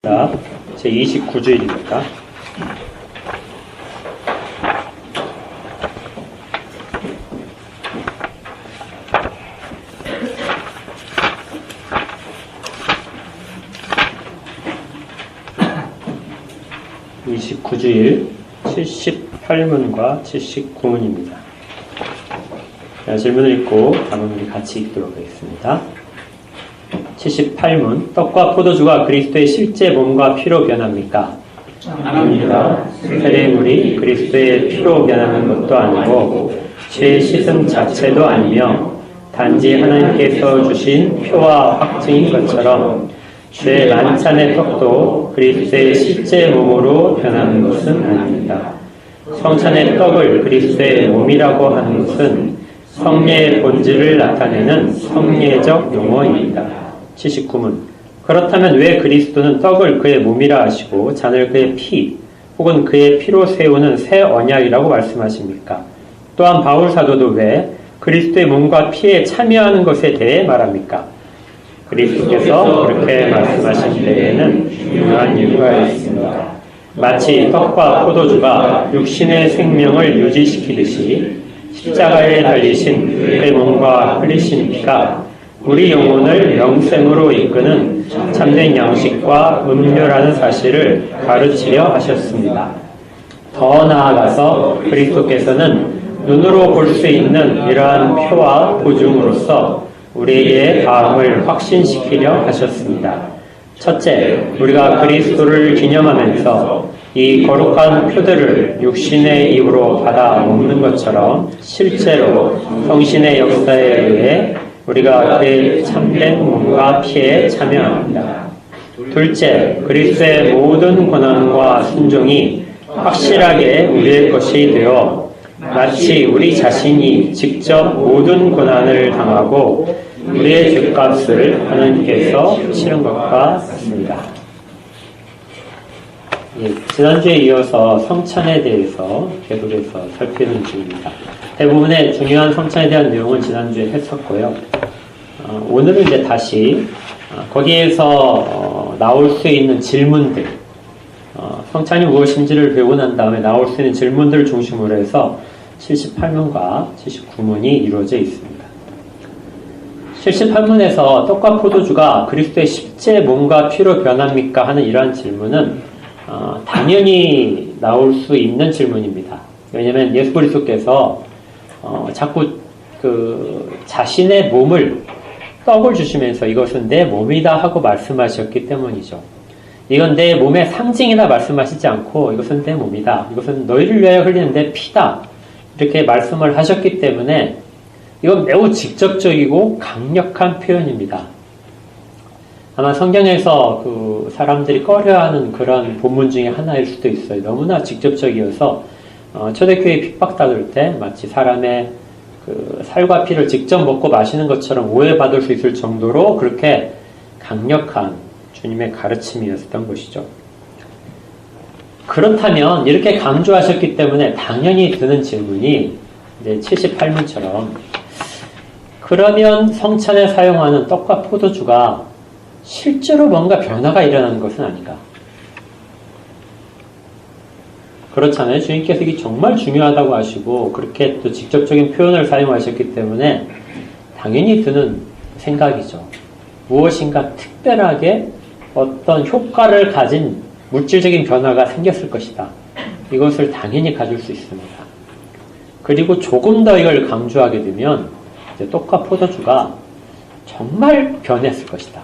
제 29주일입니다. (29주일) 78문과 79문입니다. 질문을 읽고 다음 우리 같이 읽도록 하겠습니다. 78문. 떡과 포도주가 그리스도의 실제 몸과 피로 변합니까? 아닙니다. 세례물이 그리스도의 피로 변하는 것도 아니고 죄 씻음 자체도 아니며 단지 하나님께서 주신 표와 확증인 것처럼 죄 만찬의 떡도 그리스도의 실제 몸으로 변하는 것은 아닙니다. 성찬의 떡을 그리스도의 몸이라고 하는 것은 성례의 본질을 나타내는 성례적 용어입니다. 79문. 그렇다면 왜 그리스도는 떡을 그의 몸이라 하시고 잔을 그의 피 혹은 그의 피로 세우는 새 언약이라고 말씀하십니까? 또한 바울 사도도 왜 그리스도의 몸과 피에 참여하는 것에 대해 말합니까? 그리스도께서 그렇게 말씀하신 데에는 중요한 이유가 있습니다. 마치 떡과 포도주가 육신의 생명을 유지시키듯이 십자가에 달리신 그의 몸과 흘리신 피가 우리 영혼을 영생으로 이끄는 참된 양식과 음료라는 사실을 가르치려 하셨습니다. 더 나아가서 그리스도께서는 눈으로 볼 수 있는 이러한 표와 보증으로서 우리에게 다음을 확신시키려 하셨습니다. 첫째, 우리가 그리스도를 기념하면서 이 거룩한 표들을 육신의 입으로 받아 먹는 것처럼 실제로 성신의 역사에 의해 우리가 그의 참된 몸과 피에 참여합니다. 둘째, 그리스도의 모든 권한과 순종이 확실하게 우리의 것이 되어 마치 우리 자신이 직접 모든 고난을 당하고 우리의 죄값을 하나님께서 치른 것과 같습니다. 지난주에 이어서 성찬에 대해서 계속해서 살피는 중입니다. 대부분의 중요한 성찬에 대한 내용은 지난주에 했었고요. 오늘은 이제 다시 거기에서 나올 수 있는 질문들, 성찬이 무엇인지를 배우고 난 다음에 나올 수 있는 질문들을 중심으로 해서 78문과 79문이 이루어져 있습니다. 78문에서 떡과 포도주가 그리스도의 실제 몸과 피로 변합니까? 하는 이러한 질문은 당연히 나올 수 있는 질문입니다. 왜냐하면 예수 그리스도께서 자꾸 자신의 몸을 떡을 주시면서 이것은 내 몸이다 하고 말씀하셨기 때문이죠. 이건 내 몸의 상징이다 말씀하시지 않고 이것은 내 몸이다. 이것은 너희를 위하여 흘리는 내 피다. 이렇게 말씀을 하셨기 때문에 이건 매우 직접적이고 강력한 표현입니다. 아마 성경에서 사람들이 꺼려하는 그런 본문 중에 하나일 수도 있어요. 너무나 직접적이어서 초대교회 핍박받을 때 마치 사람의 살과 피를 직접 먹고 마시는 것처럼 오해받을 수 있을 정도로 그렇게 강력한 주님의 가르침이었던 것이죠. 그렇다면 이렇게 강조하셨기 때문에 당연히 드는 질문이 이제 78문처럼 그러면 성찬에 사용하는 떡과 포도주가 실제로 뭔가 변화가 일어나는 것은 아닌가? 그렇잖아요. 주님께서 이게 정말 중요하다고 하시고 그렇게 또 직접적인 표현을 사용하셨기 때문에 당연히 드는 생각이죠. 무엇인가 특별하게 어떤 효과를 가진 물질적인 변화가 생겼을 것이다. 이것을 당연히 가질 수 있습니다. 그리고 조금 더 이걸 강조하게 되면 이제 떡과 포도주가 정말 변했을 것이다.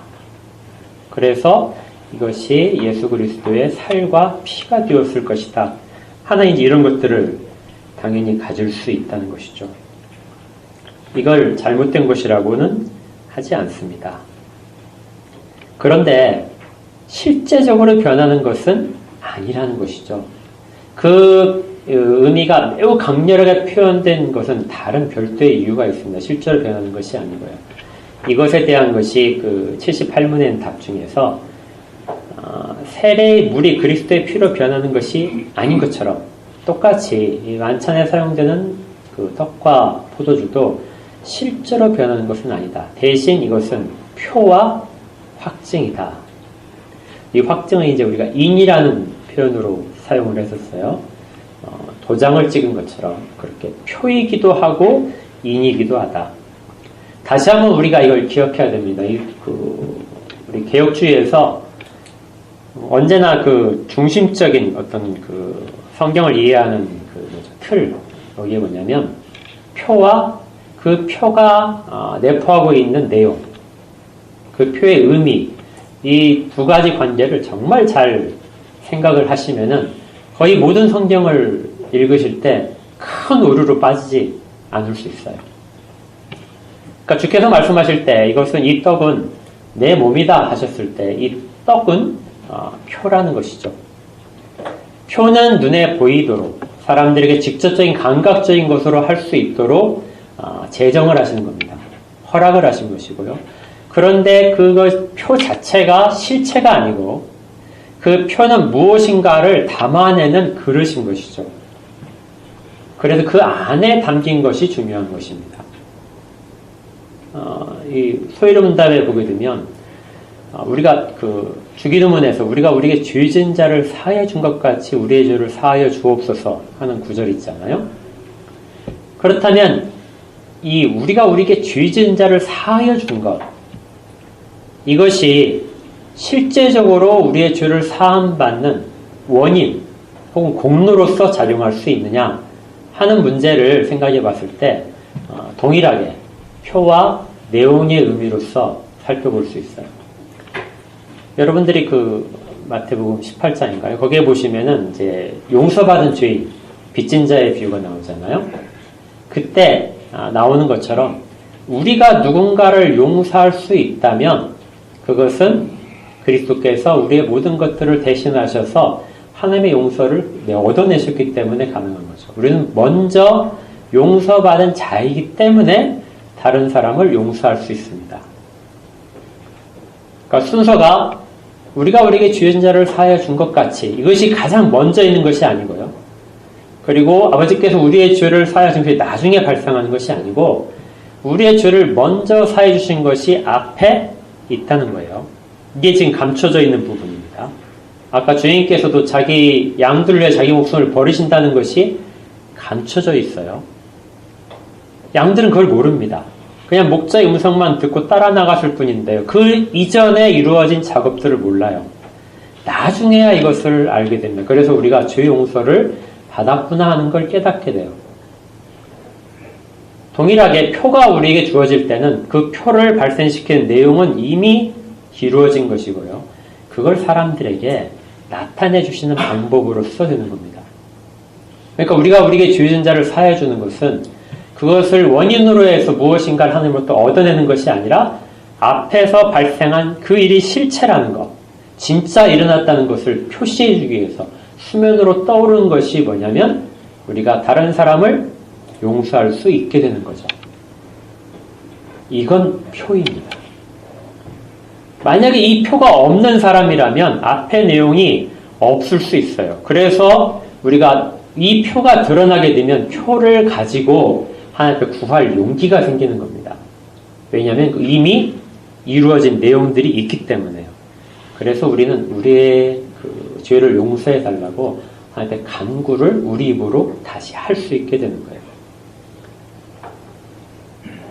그래서 이것이 예수 그리스도의 살과 피가 되었을 것이다. 하나님 이런 것들을 당연히 가질 수 있다는 것이죠. 이걸 잘못된 것이라고는 하지 않습니다. 그런데 실제적으로 변하는 것은 아니라는 것이죠. 그 의미가 매우 강렬하게 표현된 것은 다른 별도의 이유가 있습니다. 실제로 변하는 것이 아니고요. 이것에 대한 것이 78문의 답 중에서 세례의 물이 그리스도의 피로 변하는 것이 아닌 것처럼 똑같이 이 만찬에 사용되는 떡과 포도주도 실제로 변하는 것은 아니다. 대신 이것은 표와 확증이다. 이 확증은 이제 우리가 인이라는 표현으로 사용을 했었어요. 도장을 찍은 것처럼 그렇게 표이기도 하고 인이기도 하다. 다시 한번 우리가 이걸 기억해야 됩니다. 우리 개혁주의에서 언제나 그 중심적인 어떤 그 성경을 이해하는 틀, 여기에 뭐냐면 표와 그 표가 내포하고 있는 내용, 그 표의 의미, 이 두 가지 관계를 정말 잘 생각을 하시면은 거의 모든 성경을 읽으실 때 큰 오류로 빠지지 않을 수 있어요. 그러니까 주께서 말씀하실 때 이것은 이 떡은 내 몸이다 하셨을 때 이 떡은 표라는 것이죠. 표는 눈에 보이도록 사람들에게 직접적인 감각적인 것으로 할 수 있도록 제정을 하시는 겁니다. 허락을 하신 것이고요. 그런데 표 자체가 실체가 아니고 그 표는 무엇인가를 담아내는 그릇인 것이죠. 그래서 그 안에 담긴 것이 중요한 것입니다. 이 소위로문답에 보게 되면 우리가 그 주기도문에서 우리가 우리에게 죄 지은 자를 사하여 준 것 같이 우리의 죄를 사하여 주옵소서 하는 구절이 있잖아요. 그렇다면 이 우리가 우리에게 죄 지은 자를 사하여 준 것, 이것이 실제적으로 우리의 죄를 사함받는 원인 혹은 공로로서 작용할 수 있느냐 하는 문제를 생각해 봤을 때 동일하게 표와 내용의 의미로서 살펴볼 수 있어요. 여러분들이 그 마태복음 18장인가요? 거기에 보시면은 이제 용서받은 죄인, 빚진 자의 비유가 나오잖아요. 그때 나오는 것처럼 우리가 누군가를 용서할 수 있다면 그것은 그리스도께서 우리의 모든 것들을 대신하셔서 하나님의 용서를 얻어내셨기 때문에 가능한 거죠. 우리는 먼저 용서받은 자이기 때문에 다른 사람을 용서할 수 있습니다. 그러니까 순서가 우리가 우리에게 죄 지은 자를 사하여 준 것 같이 이것이 가장 먼저 있는 것이 아니고요. 그리고 아버지께서 우리의 죄를 사하여 주신 것이 나중에 발생하는 것이 아니고 우리의 죄를 먼저 사하여 주신 것이 앞에 있다는 거예요. 이게 지금 감춰져 있는 부분입니다. 아까 주인께서도 자기 양들 위해 자기 목숨을 버리신다는 것이 감춰져 있어요. 양들은 그걸 모릅니다. 그냥 목자의 음성만 듣고 따라 나갔을 뿐인데요. 그 이전에 이루어진 작업들을 몰라요. 나중에야 이것을 알게 됩니다. 그래서 우리가 죄 용서를 받았구나 하는 걸 깨닫게 돼요. 동일하게 표가 우리에게 주어질 때는 그 표를 발생시키는 내용은 이미 이루어진 것이고요. 그걸 사람들에게 나타내 주시는 방법으로 써지는 겁니다. 그러니까 우리가 우리에게 죄 지은 자를 사하여 주는 것은 그것을 원인으로 해서 무엇인가를 하나님으로부터 얻어내는 것이 아니라 앞에서 발생한 그 일이 실체라는 것, 진짜 일어났다는 것을 표시해 주기 위해서 수면으로 떠오르는 것이 뭐냐면 우리가 다른 사람을 용서할 수 있게 되는 거죠. 이건 표입니다. 만약에 이 표가 없는 사람이라면 앞의 내용이 없을 수 있어요. 그래서 우리가 이 표가 드러나게 되면 표를 가지고 하나님 앞에 구할 용기가 생기는 겁니다. 왜냐하면 이미 이루어진 내용들이 있기 때문에요. 그래서 우리는 우리의 그 죄를 용서해 달라고 하나님 앞에 간구를 우리 입으로 다시 할 수 있게 되는 거예요.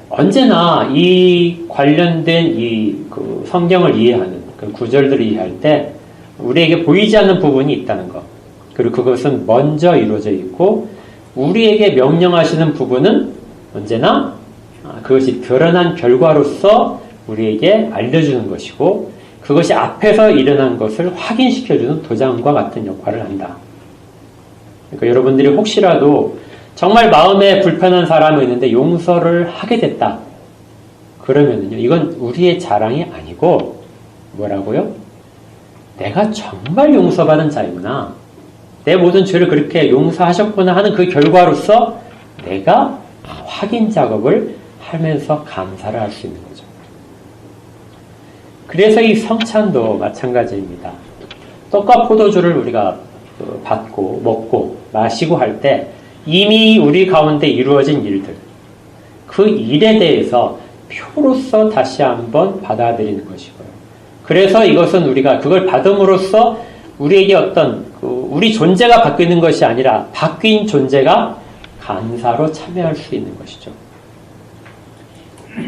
언제나 이 관련된 그 성경을 이해하는 그 구절들을 이해할 때 우리에게 보이지 않는 부분이 있다는 것. 그리고 그것은 먼저 이루어져 있고 우리에게 명령하시는 부분은 언제나 그것이 드러난 결과로서 우리에게 알려주는 것이고 그것이 앞에서 일어난 것을 확인시켜주는 도장과 같은 역할을 한다. 그러니까 여러분들이 혹시라도 정말 마음에 불편한 사람이 있는데 용서를 하게 됐다. 그러면은요, 이건 우리의 자랑이 아니고 뭐라고요? 내가 정말 용서받은 자이구나. 내 모든 죄를 그렇게 용서하셨구나 하는 그 결과로서 내가 확인 작업을 하면서 감사를 할 수 있는 거죠. 그래서 이 성찬도 마찬가지입니다. 떡과 포도주를 우리가 받고 먹고 마시고 할 때 이미 우리 가운데 이루어진 일들, 그 일에 대해서 표로서 다시 한번 받아들이는 것이고요. 그래서 이것은 우리가 그걸 받음으로써 우리에게 어떤 우리 존재가 바뀌는 것이 아니라 바뀐 존재가 간사로 참여할 수 있는 것이죠.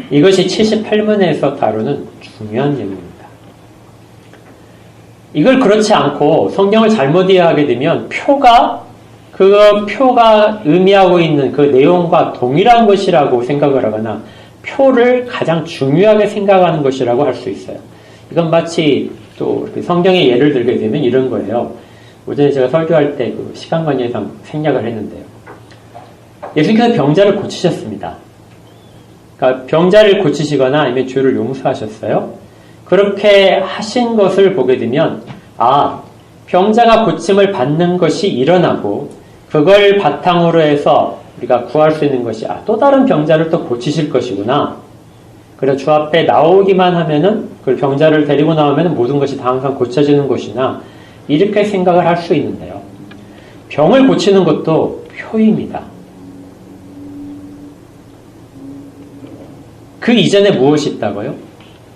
이것이 78문에서 다루는 중요한 내용입니다. 이걸 그렇지 않고 성경을 잘못 이해하게 되면 표가 의미하고 있는 그 내용과 동일한 것이라고 생각을 하거나 표를 가장 중요하게 생각하는 것이라고 할 수 있어요. 이건 마치 또 성경의 예를 들게 되면 이런 거예요. 오전에 제가 설교할 때 그 시간 관계상 생략을 했는데요. 예수님께서 병자를 고치셨습니다. 그러니까 병자를 고치시거나 아니면 죄를 용서하셨어요. 그렇게 하신 것을 보게 되면 병자가 고침을 받는 것이 일어나고 그걸 바탕으로 해서 우리가 구할 수 있는 것이 또 다른 병자를 또 고치실 것이구나. 그래서 주 앞에 나오기만 하면은 그 병자를 데리고 나오면 모든 것이 다 항상 고쳐지는 것이나 이렇게 생각을 할 수 있는데요. 병을 고치는 것도 표입니다. 그 이전에 무엇이 있다고요?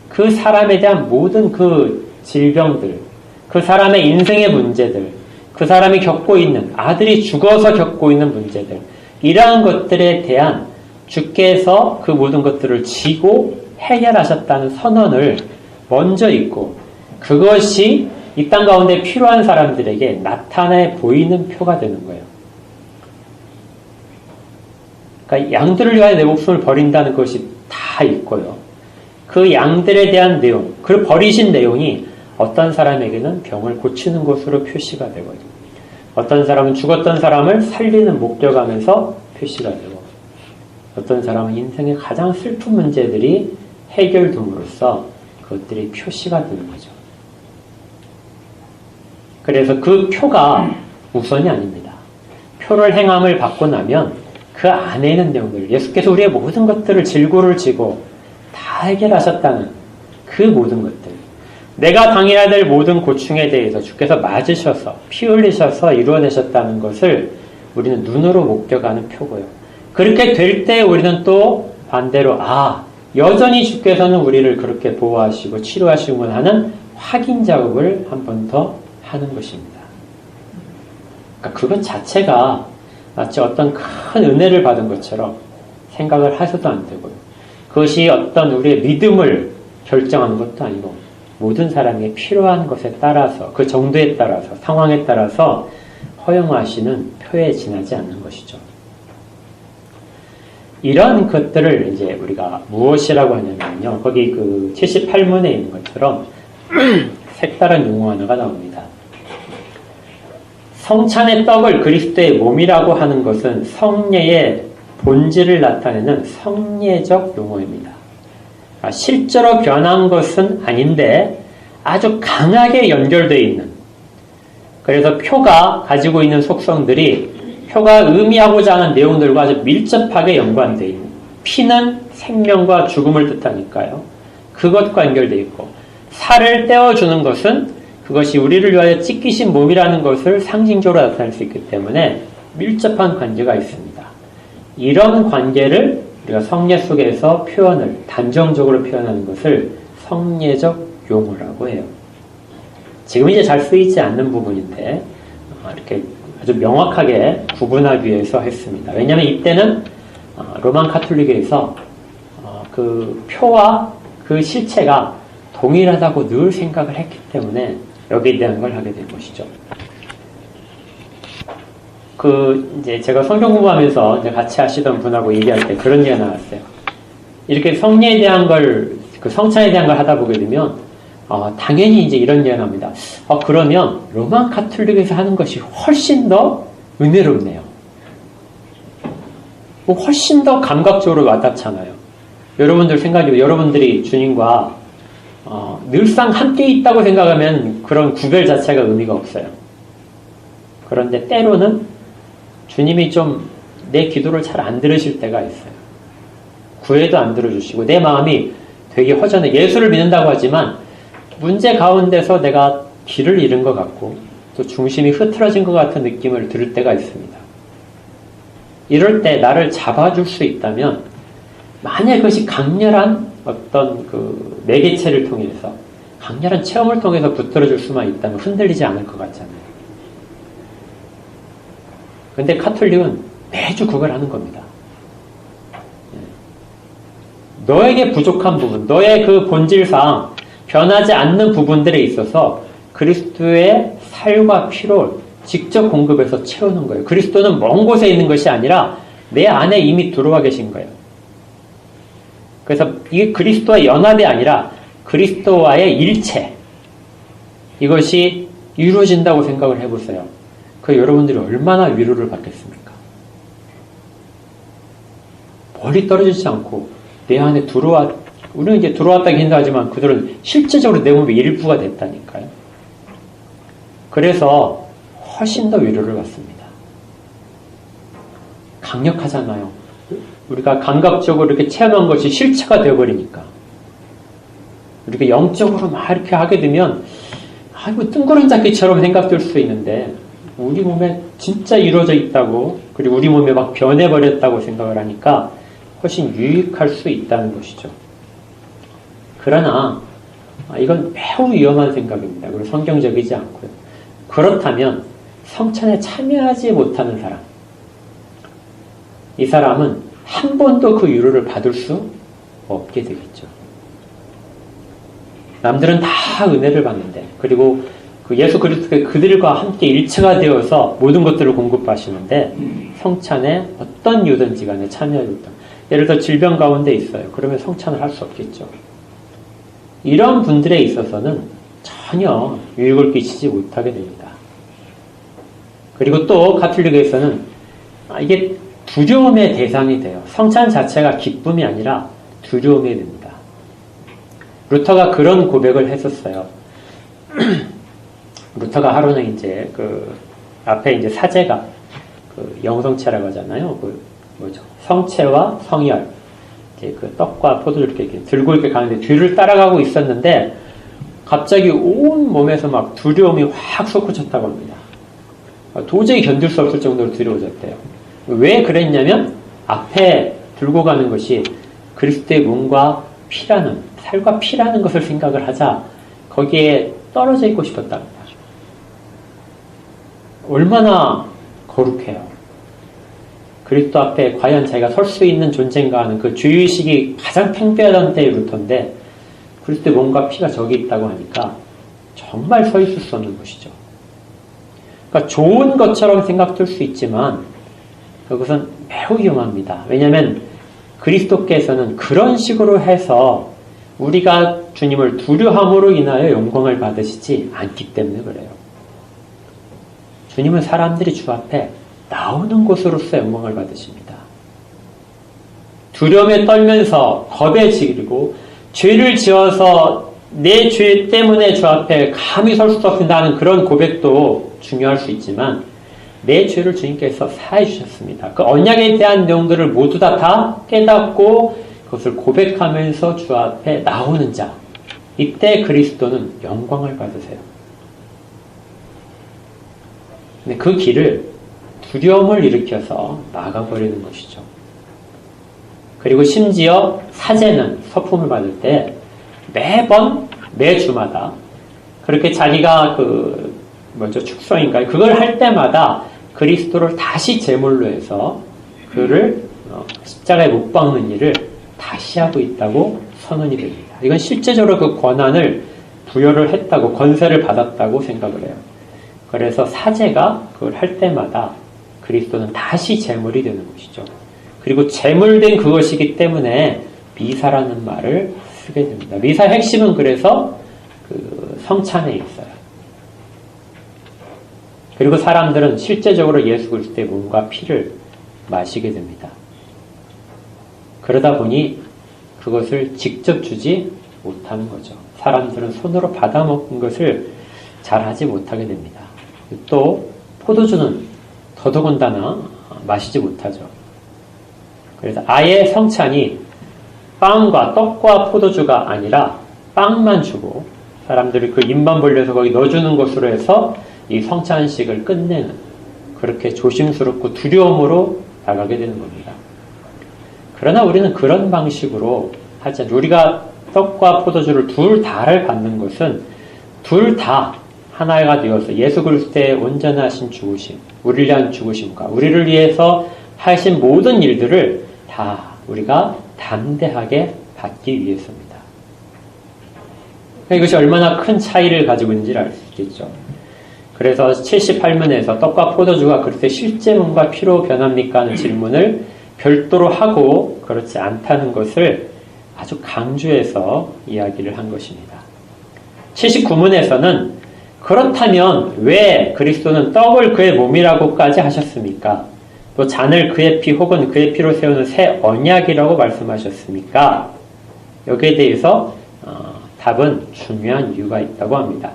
그 사람에 대한 모든 그 질병들, 그 사람의 인생의 문제들, 그 사람이 겪고 있는, 아들이 죽어서 겪고 있는 문제들, 이러한 것들에 대한 주께서 그 모든 것들을 지고 해결하셨다는 선언을 먼저 읽고 그것이 이 땅 가운데 필요한 사람들에게 나타내 보이는 표가 되는 거예요. 그러니까 양들을 위하여 내 목숨을 버린다는 것이 다 있고요. 그 양들에 대한 내용, 그 버리신 내용이 어떤 사람에게는 병을 고치는 것으로 표시가 되고요. 어떤 사람은 죽었던 사람을 살리는 목적하면서 표시가 되고 어떤 사람은 인생의 가장 슬픈 문제들이 해결됨으로써 그것들이 표시가 되는 거죠. 그래서 그 표가 우선이 아닙니다. 표를 행함을 받고 나면 그 안에 있는 내용들, 예수께서 우리의 모든 것들을 질고를 지고 다 해결하셨다는 그 모든 것들, 내가 당해야 될 모든 고충에 대해서 주께서 맞으셔서 피 흘리셔서 이루어내셨다는 것을 우리는 눈으로 목격하는 표고요. 그렇게 될 때 우리는 또 반대로 여전히 주께서는 우리를 그렇게 보호하시고 치료하시고 하는 확인 작업을 한 번 더 하는 것입니다. 그러니까 그것 자체가 마치 어떤 큰 은혜를 받은 것처럼 생각을 하셔도 안 되고요. 그것이 어떤 우리의 믿음을 결정하는 것도 아니고 모든 사람에게 필요한 것에 따라서 그 정도에 따라서 상황에 따라서 허용하시는 표에 지나지 않는 것이죠. 이런 것들을 이제 우리가 무엇이라고 하냐면요. 거기 그 78문에 있는 것처럼 색다른 용어 하나가 나옵니다. 성찬의 떡을 그리스도의 몸이라고 하는 것은 성례의 본질을 나타내는 성례적 용어입니다. 실제로 변한 것은 아닌데 아주 강하게 연결되어 있는, 그래서 표가 가지고 있는 속성들이 표가 의미하고자 하는 내용들과 아주 밀접하게 연관되어 있는, 피는 생명과 죽음을 뜻하니까요. 그것과 연결되어 있고, 살을 떼어주는 것은 그것이 우리를 위하여 찢기신 몸이라는 것을 상징적으로 나타낼 수 있기 때문에 밀접한 관계가 있습니다. 이런 관계를 우리가 성례 속에서 표현을 단정적으로 표현하는 것을 성례적 용어라고 해요. 지금 이제 잘 쓰이지 않는 부분인데 이렇게 아주 명확하게 구분하기 위해서 했습니다. 왜냐하면 이때는 로만 카톨릭에서 그 표와 그 실체가 동일하다고 늘 생각을 했기 때문에 여기에 대한 걸 하게 된 것이죠. 이제 제가 성경 공부하면서 이제 같이 하시던 분하고 얘기할 때 그런 얘기가 나왔어요. 이렇게 성례에 대한 걸, 그 성찬에 대한 걸 하다 보게 되면, 당연히 이제 이런 얘기가 나옵니다. 그러면 로만 카톨릭에서 하는 것이 훨씬 더 은혜롭네요. 훨씬 더 감각적으로 와닿잖아요. 여러분들 생각이, 여러분들이 주님과 늘상 함께 있다고 생각하면 그런 구별 자체가 의미가 없어요. 그런데 때로는 주님이 좀 내 기도를 잘 안 들으실 때가 있어요. 구애도 안 들어주시고 내 마음이 되게 허전해. 예수를 믿는다고 하지만 문제 가운데서 내가 길을 잃은 것 같고 또 중심이 흐트러진 것 같은 느낌을 들을 때가 있습니다. 이럴 때 나를 잡아줄 수 있다면, 만약 그것이 강렬한 어떤 그 매개체를 통해서 강렬한 체험을 통해서 붙들어줄 수만 있다면 흔들리지 않을 것 같잖아요. 근데 카톨릭은 매주 그걸 하는 겁니다. 너에게 부족한 부분, 너의 그 본질상 변하지 않는 부분들에 있어서 그리스도의 살과 피로 직접 공급해서 채우는 거예요. 그리스도는 먼 곳에 있는 것이 아니라 내 안에 이미 들어와 계신 거예요. 그래서 이게 그리스도와 연합이 아니라 그리스도와의 일체, 이것이 이루어진다고 생각을 해보세요. 그 여러분들이 얼마나 위로를 받겠습니까? 멀리 떨어지지 않고 내 안에 우리는 이제 들어왔다고 생각하지만 그들은 실제적으로 내 몸의 일부가 됐다니까요. 그래서 훨씬 더 위로를 받습니다. 강력하잖아요. 우리가 감각적으로 이렇게 체험한 것이 실체가 되어버리니까. 우리가 영적으로 막 이렇게 하게 되면, 아이고, 뜬구름 잡기처럼 생각될 수 있는데, 우리 몸에 진짜 이루어져 있다고, 그리고 우리 몸에 막 변해버렸다고 생각을 하니까 훨씬 유익할 수 있다는 것이죠. 그러나, 이건 매우 위험한 생각입니다. 그리고 성경적이지 않고요. 그렇다면, 성찬에 참여하지 못하는 사람, 이 사람은 한 번도 그 위로를 받을 수 없게 되겠죠. 남들은 다 은혜를 받는데, 그리고 그 예수 그리스도의 그들과 함께 일체가 되어서 모든 것들을 공급하시는데, 성찬에 어떤 이유든지 간에 참여하지 못한, 예를 들어 질병 가운데 있어요. 그러면 성찬을 할 수 없겠죠. 이런 분들에 있어서는 전혀 유익을 끼치지 못하게 됩니다. 그리고 또 가톨릭에서는 이게 두려움의 대상이 돼요. 성찬 자체가 기쁨이 아니라 두려움이 됩니다. 루터가 그런 고백을 했었어요. 루터가 하루는 이제 그 앞에 이제 사제가 그 영성체라고 하잖아요. 그 뭐죠? 성체와 성혈, 이제 그 떡과 포도를 이렇게 들고 이렇게 가는데 뒤를 따라가고 있었는데 갑자기 온 몸에서 막 두려움이 확 솟구쳤다고 합니다. 도저히 견딜 수 없을 정도로 두려워졌대요. 왜 그랬냐면 앞에 들고 가는 것이 그리스도의 몸과 피라는, 살과 피라는 것을 생각을 하자 거기에 떨어져 있고 싶었답니다. 얼마나 거룩해요. 그리스도 앞에 과연 자기가 설 수 있는 존재인가 하는 그 주의식이 가장 팽배하던 때의 루터인데 그리스도의 몸과 피가 저기 있다고 하니까 정말 서 있을 수 없는 것이죠. 그러니까 좋은 것처럼 생각될 수 있지만 그것은 매우 위험합니다. 왜냐하면 그리스도께서는 그런 식으로 해서 우리가 주님을 두려함으로 인하여 영광을 받으시지 않기 때문에 그래요. 주님은 사람들이 주 앞에 나오는 곳으로서 영광을 받으십니다. 두려움에 떨면서 겁에 지르고 죄를 지어서 내 죄 때문에 주 앞에 감히 설 수 없다는 그런 고백도 중요할 수 있지만 내 죄를 주님께서 사해 주셨습니다. 그 언약에 대한 내용들을 모두 다 깨닫고 그것을 고백하면서 주 앞에 나오는 자, 이때 그리스도는 영광을 받으세요. 근데 그 길을 두려움을 일으켜서 막아버리는 것이죠. 그리고 심지어 사제는 서품을 받을 때 매주마다 그렇게 자기가 축성인가요? 그걸 할 때마다 그리스도를 다시 제물로 해서 그를 십자가에 못 박는 일을 다시 하고 있다고 선언이 됩니다. 이건 실제적으로 그 권한을 부여를 했다고, 권세를 받았다고 생각을 해요. 그래서 사제가 그걸 할 때마다 그리스도는 다시 제물이 되는 것이죠. 그리고 제물된 그것이기 때문에 미사라는 말을 쓰게 됩니다. 미사의 핵심은 그래서 그 성찬에 있어요. 그리고 사람들은 실제적으로 예수 그리스도의 몸과 피를 마시게 됩니다. 그러다 보니 그것을 직접 주지 못하는 거죠. 사람들은 손으로 받아먹은 것을 잘 하지 못하게 됩니다. 또 포도주는 더더군다나 마시지 못하죠. 그래서 아예 성찬이 빵과 떡과 포도주가 아니라 빵만 주고 사람들이 그 입만 벌려서 거기 넣어주는 것으로 해서 이 성찬식을 끝내는, 그렇게 조심스럽고 두려움으로 나가게 되는 겁니다. 그러나 우리는 그런 방식으로 하지 않죠. 우리가 떡과 포도주를 둘 다를 받는 것은 둘 다 하나가 되어서 예수 그리스도의 온전하신 죽으심, 우리를 위한 죽으심과 우리를 위해서 하신 모든 일들을 다 우리가 담대하게 받기 위해서입니다. 이것이 얼마나 큰 차이를 가지고 있는지를 알 수 있겠죠. 그래서 78문에서 떡과 포도주가 그리스도의 실제 몸과 피로 변합니까? 하는 질문을 별도로 하고 그렇지 않다는 것을 아주 강조해서 이야기를 한 것입니다. 79문에서는 그렇다면 왜 그리스도는 떡을 그의 몸이라고까지 하셨습니까? 또 잔을 그의 피 혹은 그의 피로 세우는 새 언약이라고 말씀하셨습니까? 여기에 대해서 답은 중요한 이유가 있다고 합니다.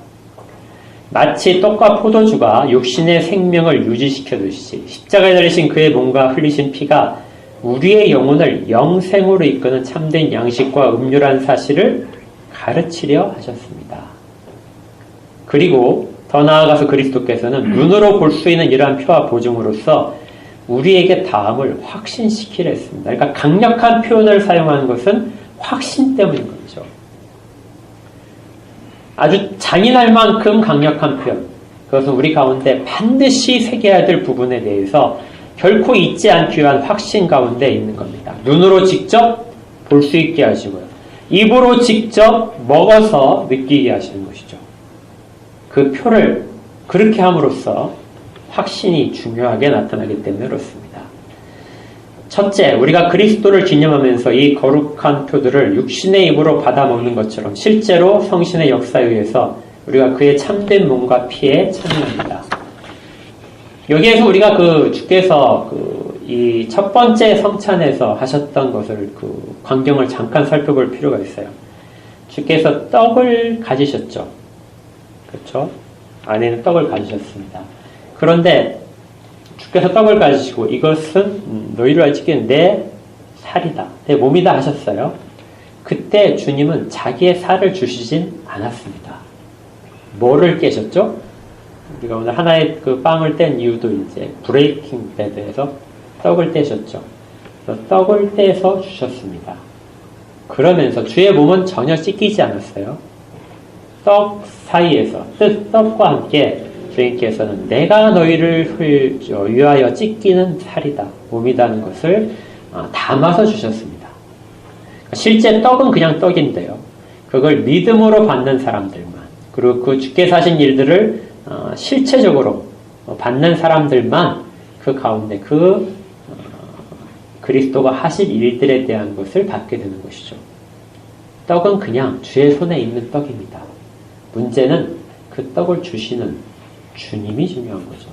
마치 떡과 포도주가 육신의 생명을 유지시켜두시지 십자가에 달리신 그의 몸과 흘리신 피가 우리의 영혼을 영생으로 이끄는 참된 양식과 음료란 사실을 가르치려 하셨습니다. 그리고 더 나아가서 그리스도께서는 눈으로 볼 수 있는 이러한 표와 보증으로서 우리에게 다음을 확신시키려 했습니다. 그러니까 강력한 표현을 사용하는 것은 확신 때문인 거죠. 아주 잔인할 만큼 강력한 표현. 그것은 우리 가운데 반드시 새겨야 될 부분에 대해서 결코 잊지 않기 위한 확신 가운데 있는 겁니다. 눈으로 직접 볼 수 있게 하시고요. 입으로 직접 먹어서 느끼게 하시는 것이죠. 그 표를 그렇게 함으로써 확신이 중요하게 나타나기 때문에 그렇습니다. 첫째, 우리가 그리스도를 기념하면서 이 거룩한 표들을 육신의 입으로 받아먹는 것처럼 실제로 성신의 역사에 의해서 우리가 그의 참된 몸과 피에 참여합니다. 여기에서 우리가 주께서 이 첫 번째 성찬에서 하셨던 것을 광경을 잠깐 살펴볼 필요가 있어요. 주께서 떡을 가지셨죠. 그렇죠? 안에는 떡을 가지셨습니다. 그런데 주께서 떡을 가지시고 이것은 너희를 알지기는 내 살이다, 내 몸이다 하셨어요. 그때 주님은 자기의 살을 주시진 않았습니다. 뭐를 깨셨죠? 우리가 오늘 하나의 빵을 뗀 이유도 이제 브레이킹 배드에서 떡을 떼셨죠. 떡을 떼서 주셨습니다. 그러면서 주의 몸은 전혀 찢기지 않았어요. 떡 사이에서 떡과 함께 주님께서는 내가 너희를 위하여 찢기는 살이다, 몸이다는 것을 담아서 주셨습니다. 실제 떡은 그냥 떡인데요. 그걸 믿음으로 받는 사람들만, 그리고 그 주께서 하신 일들을 실체적으로 받는 사람들만 그 가운데 그리스도가 하실 일들에 대한 것을 받게 되는 것이죠. 떡은 그냥 주의 손에 있는 떡입니다. 문제는 그 떡을 주시는 주님이 중요한 거죠.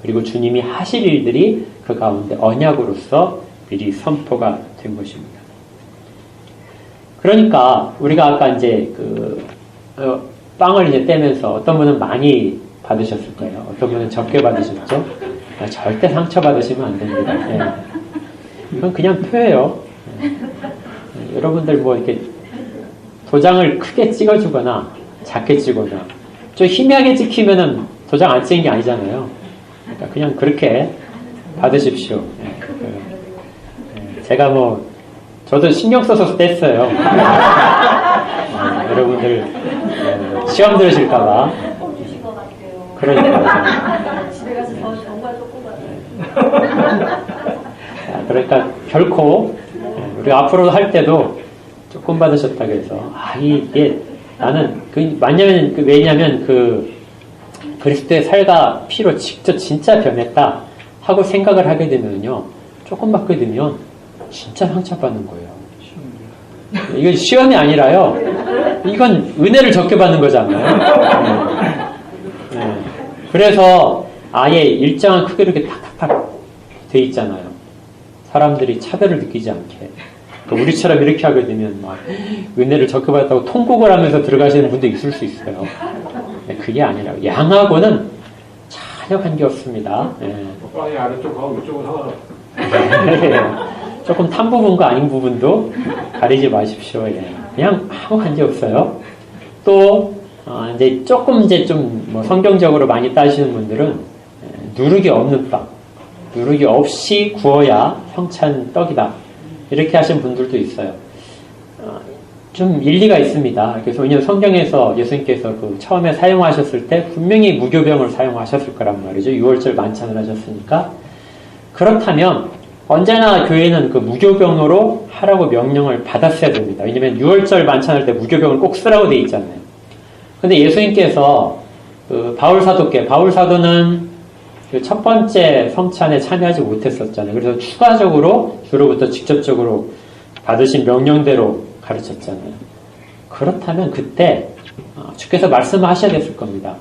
그리고 주님이 하실 일들이 그 가운데 언약으로서 미리 선포가 된 것입니다. 그러니까 우리가 아까 이제 빵을 이제 떼면서 어떤 분은 많이 받으셨을 거예요. 어떤 분은 적게 받으셨죠. 절대 상처 받으시면 안 됩니다. 네. 이건 그냥 표예요. 네. 여러분들 이렇게 도장을 크게 찍어주거나 작게 찍거나 좀 희미하게 찍히면은 도장 안 찍은 게 아니잖아요. 그러니까 그냥 그렇게 받으십시오. 제가 저도 신경 써서 뗐어요. 여러분들 시험 들으실까봐. 그러니까. 집에 가서 정말 조금 받아요. 그러니까 결코 우리 앞으로 할 때도 조금 받으셨다고 해서 이게 나는 왜냐면 그리스도의 살과 피로 직접 진짜 변했다 하고 생각을 하게 되면요, 조금 받게 되면 진짜 상처받는 거예요. 이건 시험이 아니라요, 이건 은혜를 적게 받는 거잖아요. 네. 그래서 아예 일정한 크기로 이렇게 탁탁탁 돼 있잖아요. 사람들이 차별을 느끼지 않게. 우리처럼 이렇게 하게 되면 은혜를 적게 받았다고 통곡을 하면서 들어가시는 분도 있을 수 있어요. 네, 그게 아니라요. 양하고는 전혀 관계없습니다. 빵이 아래쪽하고 이쪽은 상관없어요. 조금 탄 부분과 아닌 부분도 가리지 마십시오. 그냥 아무 관계없어요. 또 이제 조금 좀 성경적으로 많이 따지시는 분들은 누룩이 없는 빵, 누룩이 없이 구워야 성찬 떡이다, 이렇게 하신 분들도 있어요. 좀 일리가 있습니다. 그래서 왜냐하면 성경에서 예수님께서 그 처음에 사용하셨을 때 분명히 무교병을 사용하셨을 거란 말이죠. 6월절 만찬을 하셨으니까. 그렇다면 언제나 교회는 그 무교병으로 하라고 명령을 받았어야 됩니다. 왜냐하면 6월절 만찬할 때 무교병을 꼭 쓰라고 돼 있잖아요. 근데 예수님께서 그 바울 사도는 그 첫 번째 성찬에 참여하지 못했었잖아요. 그래서 추가적으로 주로부터 직접적으로 받으신 명령대로 가르쳤잖아요. 그렇다면 그때 주께서 말씀하셔야 됐을 겁니다.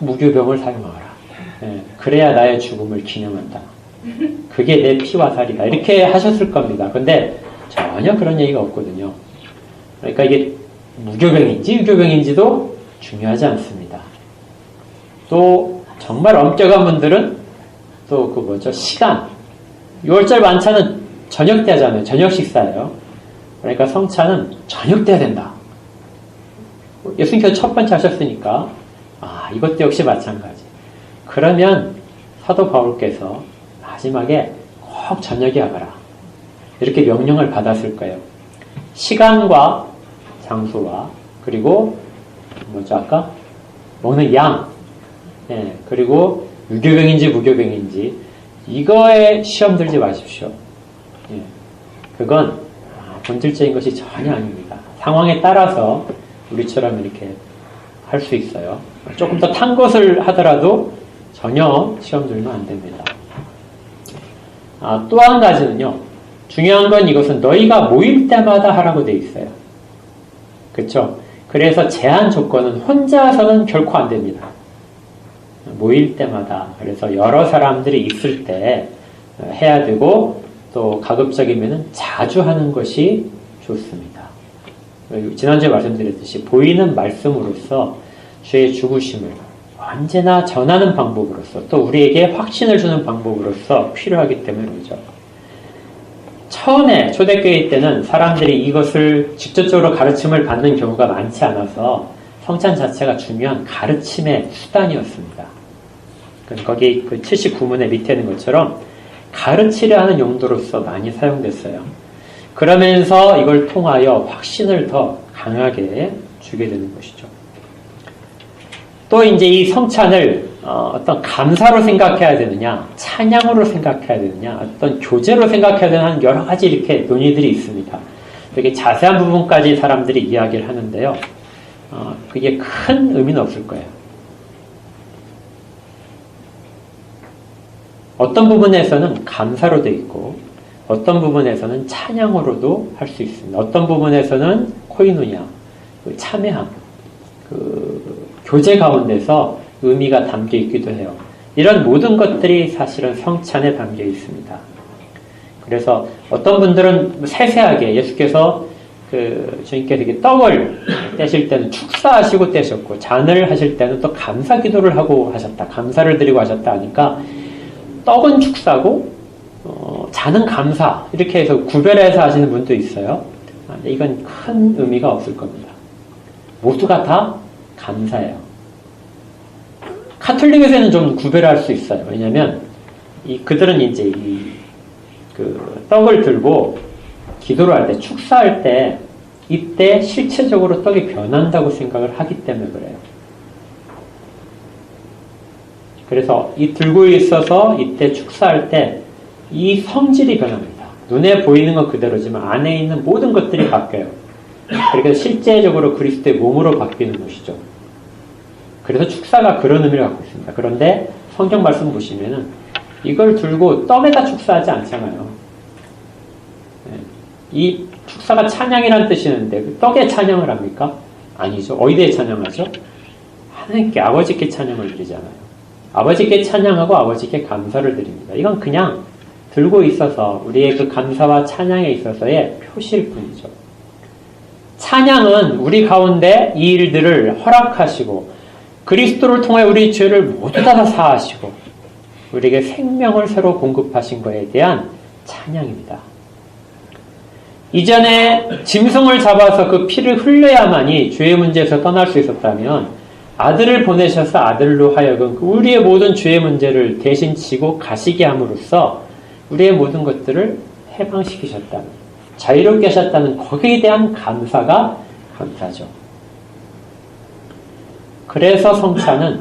무교병을 사용하라. 그래야 나의 죽음을 기념한다. 그게 내 피와 살이다. 이렇게 하셨을 겁니다. 근데 전혀 그런 얘기가 없거든요. 그러니까 이게 무교병인지 유교병인지도 중요하지 않습니다. 또 정말 엄격한 분들은 또 그 뭐죠? 시간. 6월절 만찬은 저녁 때 하잖아요. 저녁 식사예요. 그러니까 성찬은 저녁 때 해야 된다. 예수님께서 첫 번째 하셨으니까 이것도 역시 마찬가지. 그러면 사도 바울께서 마지막에 꼭 저녁에 하거라. 이렇게 명령을 받았을 거예요. 시간과 장소와 그리고 뭐죠 아까? 먹는 양. 그리고 유교병인지 무교병인지 이거에 시험 들지 마십시오. 그건 본질적인 것이 전혀 아닙니다. 상황에 따라서 우리처럼 이렇게 할 수 있어요. 조금 더 탄 것을 하더라도 전혀 시험 들면 안 됩니다. 또 한 가지는요. 중요한 건 이것은 너희가 모일 때마다 하라고 돼 있어요. 그렇죠? 그래서 제한 조건은 혼자서는 결코 안 됩니다. 모일 때마다 그래서 여러 사람들이 있을 때 해야 되고 또 가급적이면 자주 하는 것이 좋습니다. 지난주에 말씀드렸듯이 보이는 말씀으로써 주의 죽으심을 언제나 전하는 방법으로서 또 우리에게 확신을 주는 방법으로서 필요하기 때문에 그렇죠. 처음에 초대교회 때는 사람들이 이것을 직접적으로 가르침을 받는 경우가 많지 않아서 성찬 자체가 중요한 가르침의 수단이었습니다. 거기 그 79문의 밑에 있는 것처럼 가르치려 하는 용도로서 많이 사용됐어요. 그러면서 이걸 통하여 확신을 더 강하게 주게 되는 것이죠. 또 이제 이 성찬을 어떤 감사로 생각해야 되느냐, 찬양으로 생각해야 되느냐, 어떤 교제로 생각해야 되느냐 하는 여러 가지 이렇게 논의들이 있습니다. 되게 자세한 부분까지 사람들이 이야기를 하는데요. 그게 큰 의미는 없을 거예요. 어떤 부분에서는 감사로 되어 있고 어떤 부분에서는 찬양으로도 할 수 있습니다. 어떤 부분에서는 코이노냐, 참여함, 교제 가운데서 의미가 담겨 있기도 해요. 이런 모든 것들이 사실은 성찬에 담겨 있습니다. 그래서 어떤 분들은 세세하게 예수께서 주님께서 이렇게 떡을 떼실 때는 축사하시고 떼셨고 잔을 하실 때는 또 감사 기도를 하고 하셨다. 감사를 드리고 하셨다 하니까 떡은 축사고 잔은 감사 이렇게 해서 구별해서 하시는 분도 있어요. 이건 큰 의미가 없을 겁니다. 모두가 다 감사예요. 카톨릭에서는 좀 구별할 수 있어요. 왜냐하면 그들은 이제 떡을 들고 기도를 할 때, 축사할 때 이때 실체적으로 떡이 변한다고 생각을 하기 때문에 그래요. 그래서 이 들고 있어서 이때 축사할 때 이 성질이 변합니다. 눈에 보이는 건 그대로지만 안에 있는 모든 것들이 바뀌어요. 그러니까 실제적으로 그리스도의 몸으로 바뀌는 것이죠. 그래서 축사가 그런 의미를 갖고 있습니다. 그런데 성경 말씀 보시면은 이걸 들고 떡에다 축사하지 않잖아요. 이 축사가 찬양이라는 뜻이는데 떡에 찬양을 합니까? 아니죠. 어디에 찬양하죠? 하나님께 아버지께 찬양을 드리잖아요. 아버지께 찬양하고 아버지께 감사를 드립니다. 이건 그냥 들고 있어서 우리의 그 감사와 찬양에 있어서의 표시일 뿐이죠. 찬양은 우리 가운데 이 일들을 허락하시고 그리스도를 통해 우리 죄를 모두 다 사하시고 우리에게 생명을 새로 공급하신 것에 대한 찬양입니다. 이전에 짐승을 잡아서 그 피를 흘려야만이 죄의 문제에서 떠날 수 있었다면 아들을 보내셔서 아들로 하여금 우리의 모든 죄의 문제를 대신 지고 가시게 함으로써 우리의 모든 것들을 해방시키셨다. 자유롭게 하셨다는 거기에 대한 감사가 감사죠. 그래서 성찬은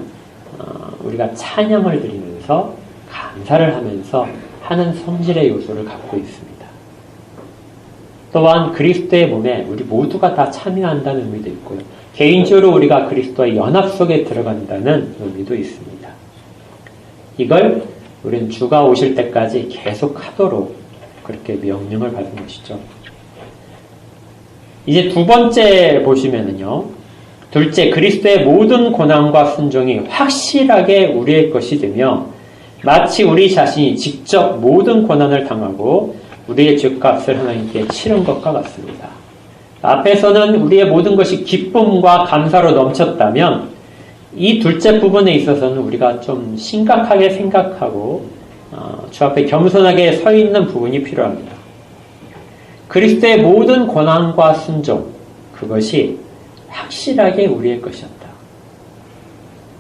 우리가 찬양을 드리면서 감사를 하면서 하는 성질의 요소를 갖고 있습니다. 또한 그리스도의 몸에 우리 모두가 다 참여한다는 의미도 있고요. 개인적으로 우리가 그리스도의 연합 속에 들어간다는 의미도 있습니다. 이걸 우리는 주가 오실 때까지 계속 하도록 그렇게 명령을 받은 것이죠. 이제 두 번째 보시면은요. 둘째, 그리스도의 모든 고난과 순종이 확실하게 우리의 것이 되며 마치 우리 자신이 직접 모든 고난을 당하고 우리의 죄값을 하나님께 치른 것과 같습니다. 앞에서는 우리의 모든 것이 기쁨과 감사로 넘쳤다면 이 둘째 부분에 있어서는 우리가 좀 심각하게 생각하고 주 앞에 겸손하게 서 있는 부분이 필요합니다. 그리스도의 모든 고난과 순종, 그것이 확실하게 우리의 것이었다.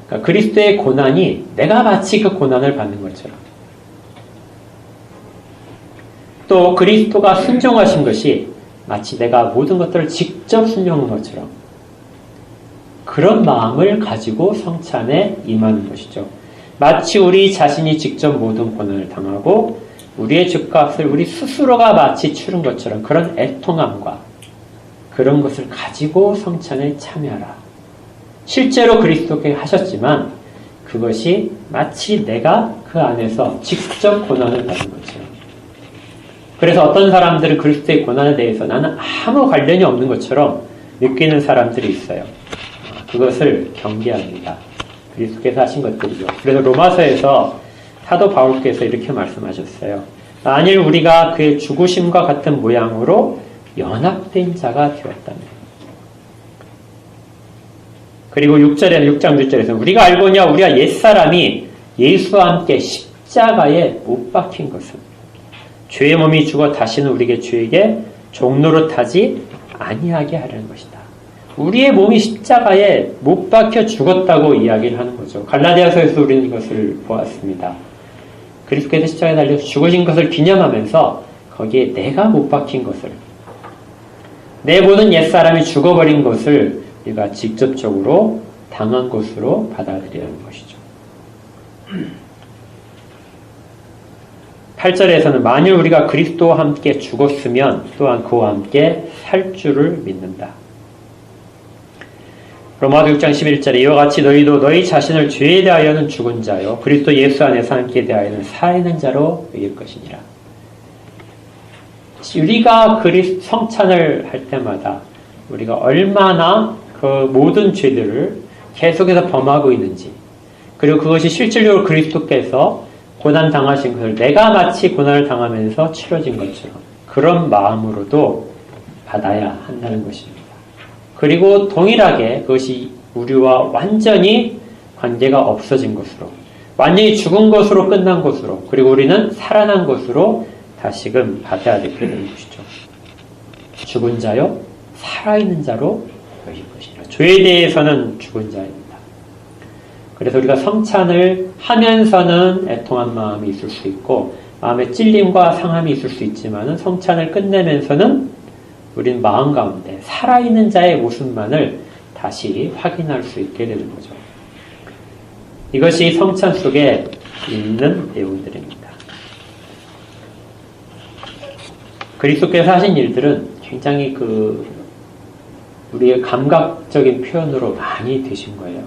그러니까 그리스도의 고난이 내가 마치 그 고난을 받는 것처럼, 또 그리스도가 순종하신 것이 마치 내가 모든 것들을 직접 순종한 것처럼 그런 마음을 가지고 성찬에 임하는 것이죠. 마치 우리 자신이 직접 모든 고난을 당하고 우리의 죄값을 우리 스스로가 마치 치른 것처럼 그런 애통함과 그런 것을 가지고 성찬에 참여하라. 실제로 그리스도께 하셨지만 그것이 마치 내가 그 안에서 직접 고난을 받은 것처럼. 그래서 어떤 사람들은 그리스도의 고난에 대해서 나는 아무 관련이 없는 것처럼 느끼는 사람들이 있어요. 그것을 경계합니다. 그리스도께서 하신 것들이죠. 그래서 로마서에서 사도 바울께서 이렇게 말씀하셨어요. 만일 우리가 그의 죽으심과 같은 모양으로 연합된 자가 되었다면. 그리고 6장 6절에서 우리가 알거냐 우리가 옛사람이 예수와 함께 십자가에 못 박힌 것은 죄의 몸이 죽어 다시는 우리에게 죄에게 종노릇하지 아니하게 하려는 것이다. 우리의 몸이 십자가에 못 박혀 죽었다고 이야기를 하는 거죠. 갈라디아서에서 우리는 이것을 보았습니다. 그리스도께서 십자가에 달려서 죽으신 것을 기념하면서 거기에 내가 못 박힌 것을, 내 모든 옛사람이 죽어버린 것을 우리가 직접적으로 당한 것으로 받아들이는 것이죠. 8절에서는 만일 우리가 그리스도와 함께 죽었으면 또한 그와 함께 살 줄을 믿는다. 로마서 6장 11절에 이와 같이 너희도 너희 자신을 죄에 대하여는 죽은 자요 그리스도 예수 안에서 함께 대하여는 살아있는 자로 여길 것이니라. 우리가 성찬을 할 때마다 우리가 얼마나 그 모든 죄들을 계속해서 범하고 있는지, 그리고 그것이 실질적으로 그리스도께서 고난 당하신 것을 내가 마치 고난을 당하면서 치러진 것처럼 그런 마음으로도 받아야 한다는 것입니다. 그리고 동일하게 그것이 우리와 완전히 관계가 없어진 것으로, 완전히 죽은 것으로 끝난 것으로, 그리고 우리는 살아난 것으로 다시금 받아야 되게 되는 것이죠. 죽은 자요 살아있는 자로 여길 것이라. 죄에 대해서는 죽은 자입니다. 그래서 우리가 성찬을 하면서는 애통한 마음이 있을 수 있고 마음에 찔림과 상함이 있을 수 있지만 성찬을 끝내면서는 우리는 마음 가운데 살아있는 자의 모습만을 다시 확인할 수 있게 되는 거죠. 이것이 성찬 속에 있는 내용들입니다. 그리스도께서 하신 일들은 굉장히 우리의 감각적인 표현으로 많이 되신 거예요.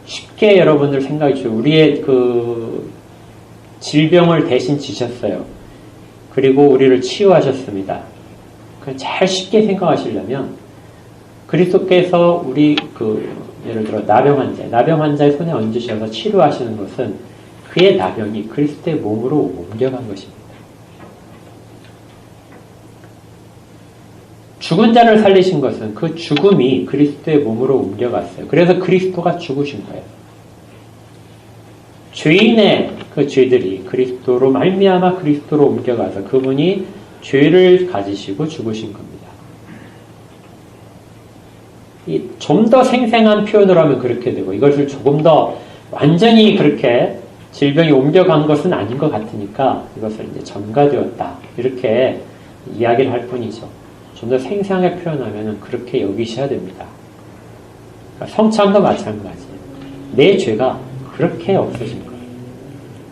쉽게 여러분들 생각해 주세요. 우리의 질병을 대신 지셨어요. 그리고 우리를 치유하셨습니다. 잘 쉽게 생각하시려면 그리스도께서 우리 예를 들어 나병 환자의 손에 얹으셔서 치료하시는 것은 그의 나병이 그리스도의 몸으로 옮겨간 것입니다. 죽은 자를 살리신 것은 그 죽음이 그리스도의 몸으로 옮겨갔어요. 그래서 그리스도가 죽으신 거예요. 죄인의 그 죄들이 그리스도로 말미암아 그리스도로 옮겨가서 그분이 죄를 가지시고 죽으신 겁니다. 좀 더 생생한 표현으로 하면 그렇게 되고, 이것을 조금 더 완전히 그렇게 질병이 옮겨간 것은 아닌 것 같으니까 이것을 이제 전가되었다, 이렇게 이야기를 할 뿐이죠. 좀 더 생생하게 표현하면 그렇게 여기셔야 됩니다. 그러니까 성찬도 마찬가지예요. 내 죄가 그렇게 없어진 거예요.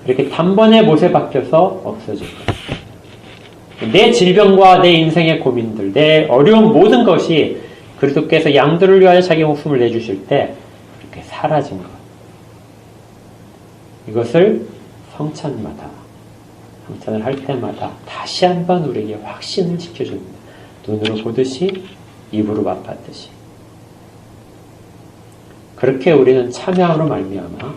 이렇게 단번에 못에 박혀서 없어진 거예요. 내 질병과 내 인생의 고민들, 내 어려운 모든 것이 그리스도께서 양들을 위하여 자기 목숨을 내주실 때 이렇게 사라진 것. 이것을 성찬마다, 성찬을 할 때마다 다시 한번 우리에게 확신을 지켜줍니다. 눈으로 보듯이 입으로 맛봤듯이. 그렇게 우리는 참여함으로 말미암아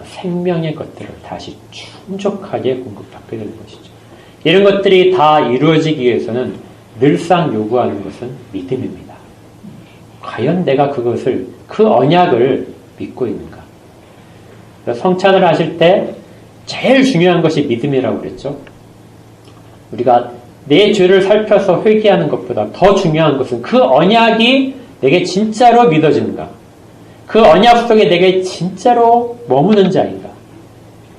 생명의 것들을 다시 충족하게 공급받게 되는 것이죠. 이런 것들이 다 이루어지기 위해서는 늘상 요구하는 것은 믿음입니다. 과연 내가 그것을, 그 언약을 믿고 있는가? 성찬을 하실 때 제일 중요한 것이 믿음이라고 그랬죠. 우리가 내 죄를 살펴서 회개하는 것보다 더 중요한 것은 그 언약이 내게 진짜로 믿어지는가? 그 언약 속에 내게 진짜로 머무는 자인가?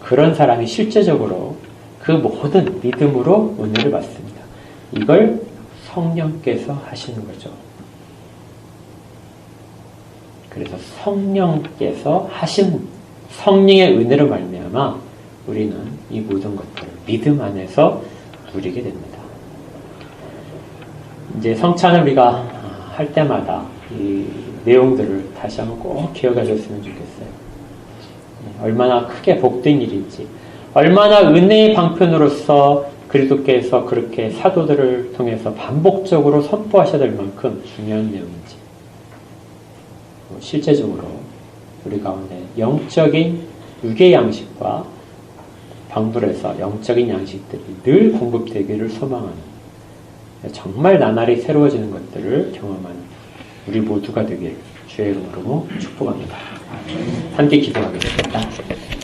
그런 사람이 실제적으로 그 모든 믿음으로 은혜를 받습니다. 이걸 성령께서 하시는 거죠. 그래서 성령께서 하신 성령의 은혜로 말미암아 우리는 이 모든 것들을 믿음 안에서 누리게 됩니다. 이제 성찬을 우리가 할 때마다 이 내용들을 다시 한번 꼭 기억하셨으면 좋겠어요. 얼마나 크게 복된 일인지, 얼마나 은혜의 방편으로서 그리스도께서 그렇게 사도들을 통해서 반복적으로 선포하셔야 될 만큼 중요한 내용인지, 실제적으로 우리 가운데 영적인 육의 양식과 방불에서 영적인 양식들이 늘 공급되기를 소망하는, 정말 나날이 새로워지는 것들을 경험하는 우리 모두가 되길 주의 이름으로 축복합니다. 함께 기도하겠습니다.